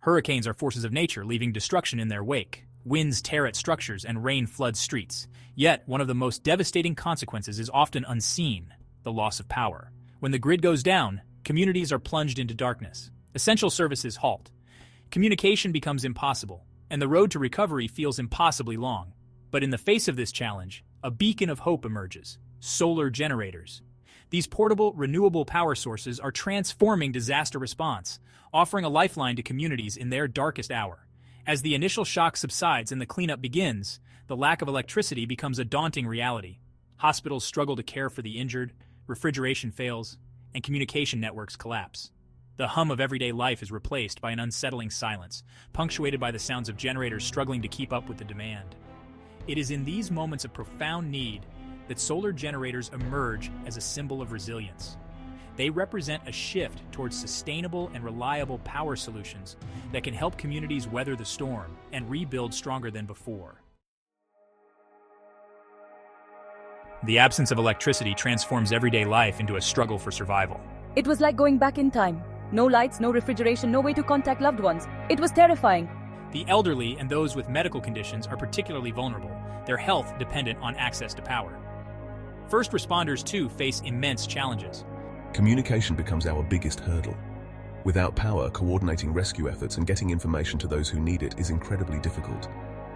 Hurricanes are forces of nature, leaving destruction in their wake. Winds tear at structures and rain floods streets. Yet, one of the most devastating consequences is often unseen: the loss of power. When the grid goes down, communities are plunged into darkness. Essential services halt. Communication becomes impossible, and the road to recovery feels impossibly long. But in the face of this challenge, a beacon of hope emerges: solar generators. These portable, renewable power sources are transforming disaster response, offering a lifeline to communities in their darkest hour. As the initial shock subsides and the cleanup begins, the lack of electricity becomes a daunting reality. Hospitals struggle to care for the injured, refrigeration fails, and communication networks collapse. The hum of everyday life is replaced by an unsettling silence, punctuated by the sounds of generators struggling to keep up with the demand. It is in these moments of profound need that solar generators emerge as a symbol of resilience. They represent a shift towards sustainable and reliable power solutions that can help communities weather the storm and rebuild stronger than before. The absence of electricity transforms everyday life into a struggle for survival. It was like going back in time. No lights, no refrigeration, no way to contact loved ones. It was terrifying. The elderly and those with medical conditions are particularly vulnerable, their health dependent on access to power. First responders, too, face immense challenges. Communication becomes our biggest hurdle. Without power, coordinating rescue efforts and getting information to those who need it is incredibly difficult.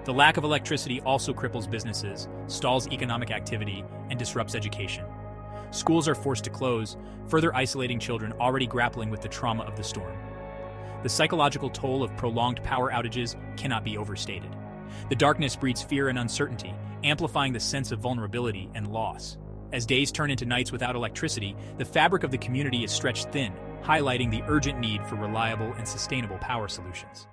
The lack of electricity also cripples businesses, stalls economic activity, and disrupts education. Schools are forced to close, further isolating children already grappling with the trauma of the storm. The psychological toll of prolonged power outages cannot be overstated. The darkness breeds fear and uncertainty, amplifying the sense of vulnerability and loss. As days turn into nights without electricity, the fabric of the community is stretched thin, highlighting the urgent need for reliable and sustainable power solutions.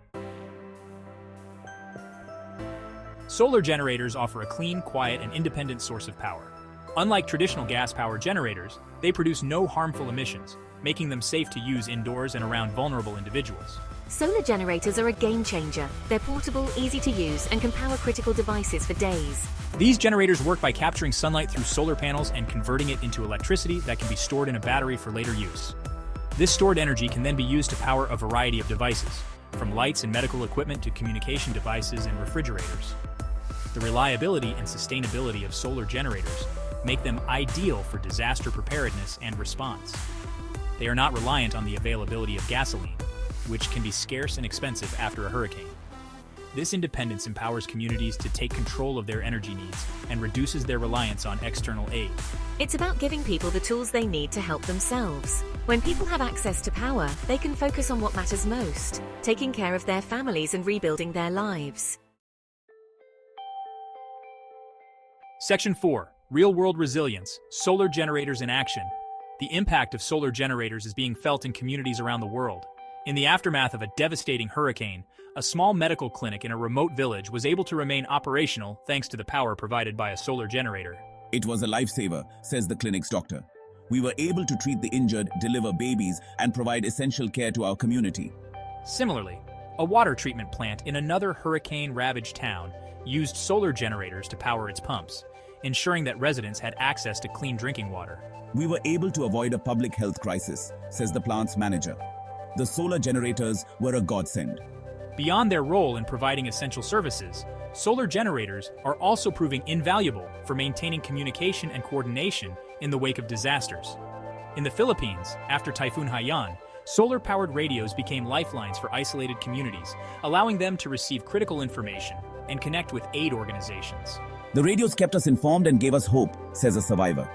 Solar generators offer a clean, quiet, and independent source of power. Unlike traditional gas-powered generators, they produce no harmful emissions, making them safe to use indoors and around vulnerable individuals. Solar generators are a game changer. They're portable, easy to use, and can power critical devices for days. These generators work by capturing sunlight through solar panels and converting it into electricity that can be stored in a battery for later use. This stored energy can then be used to power a variety of devices, from lights and medical equipment to communication devices and refrigerators. The reliability and sustainability of solar generators make them ideal for disaster preparedness and response. They are not reliant on the availability of gasoline, which can be scarce and expensive after a hurricane. This independence empowers communities to take control of their energy needs and reduces their reliance on external aid. It's about giving people the tools they need to help themselves. When people have access to power, they can focus on what matters most: taking care of their families and rebuilding their lives. Section 4. Real-world resilience. Solar generators in action. The impact of solar generators is being felt in communities around the world. In the aftermath of a devastating hurricane, a small medical clinic in a remote village was able to remain operational thanks to the power provided by a solar generator. It was a lifesaver, says the clinic's doctor. We were able to treat the injured, deliver babies, and provide essential care to our community. Similarly, a water treatment plant in another hurricane-ravaged town used solar generators to power its pumps, ensuring that residents had access to clean drinking water. We were able to avoid a public health crisis, says the plant's manager. The solar generators were a godsend. Beyond their role in providing essential services, solar generators are also proving invaluable for maintaining communication and coordination in the wake of disasters. In the Philippines, after Typhoon Haiyan, solar-powered radios became lifelines for isolated communities, allowing them to receive critical information and connect with aid organizations. The radios kept us informed and gave us hope, says a survivor.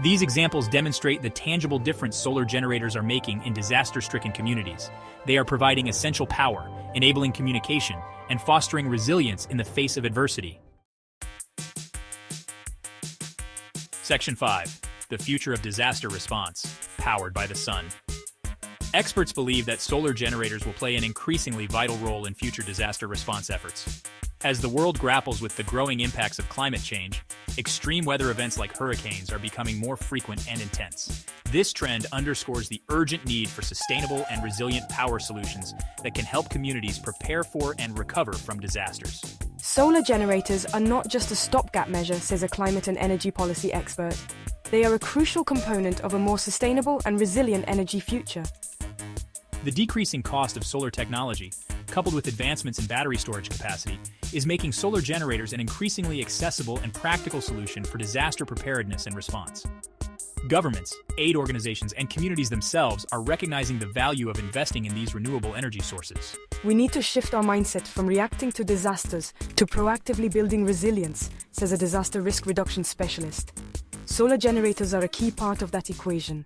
These examples demonstrate the tangible difference solar generators are making in disaster-stricken communities. They are providing essential power, enabling communication, and fostering resilience in the face of adversity. Section 5. The future of disaster response, powered by the sun. Experts believe that solar generators will play an increasingly vital role in future disaster response efforts. As the world grapples with the growing impacts of climate change, extreme weather events like hurricanes are becoming more frequent and intense. This trend underscores the urgent need for sustainable and resilient power solutions that can help communities prepare for and recover from disasters. Solar generators are not just a stopgap measure, says a climate and energy policy expert. They are a crucial component of a more sustainable and resilient energy future. The decreasing cost of solar technology, coupled with advancements in battery storage capacity, is making solar generators an increasingly accessible and practical solution for disaster preparedness and response. Governments, aid organizations, and communities themselves are recognizing the value of investing in these renewable energy sources. We need to shift our mindset from reacting to disasters to proactively building resilience, says a disaster risk reduction specialist. Solar generators are a key part of that equation.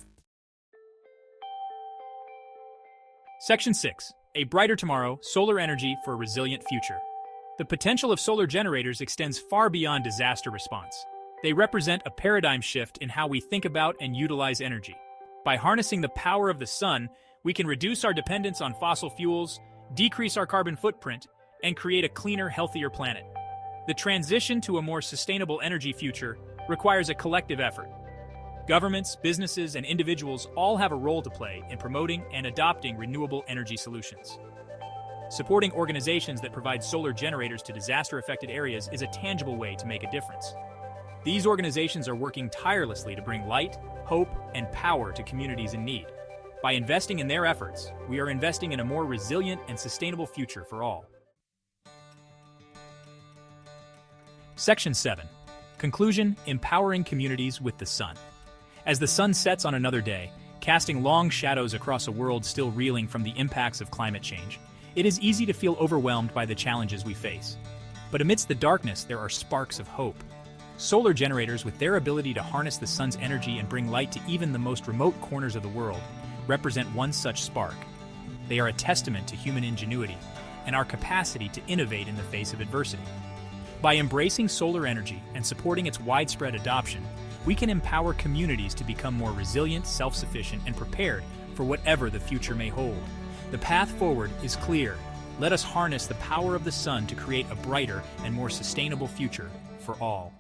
Section 6. A brighter tomorrow, solar energy for a resilient future. The potential of solar generators extends far beyond disaster response. They represent a paradigm shift in how we think about and utilize energy. By harnessing the power of the sun, we can reduce our dependence on fossil fuels, decrease our carbon footprint, and create a cleaner, healthier planet. The transition to a more sustainable energy future requires a collective effort. Governments, businesses, and individuals all have a role to play in promoting and adopting renewable energy solutions. Supporting organizations that provide solar generators to disaster-affected areas is a tangible way to make a difference. These organizations are working tirelessly to bring light, hope, and power to communities in need. By investing in their efforts, we are investing in a more resilient and sustainable future for all. Section 7. Conclusion: Empowering communities with the sun. As the sun sets on another day, casting long shadows across a world still reeling from the impacts of climate change, it is easy to feel overwhelmed by the challenges we face. But amidst the darkness, there are sparks of hope. Solar generators, with their ability to harness the sun's energy and bring light to even the most remote corners of the world, represent one such spark. They are a testament to human ingenuity and our capacity to innovate in the face of adversity. By embracing solar energy and supporting its widespread adoption, we can empower communities to become more resilient, self-sufficient, and prepared for whatever the future may hold. The path forward is clear. Let us harness the power of the sun to create a brighter and more sustainable future for all.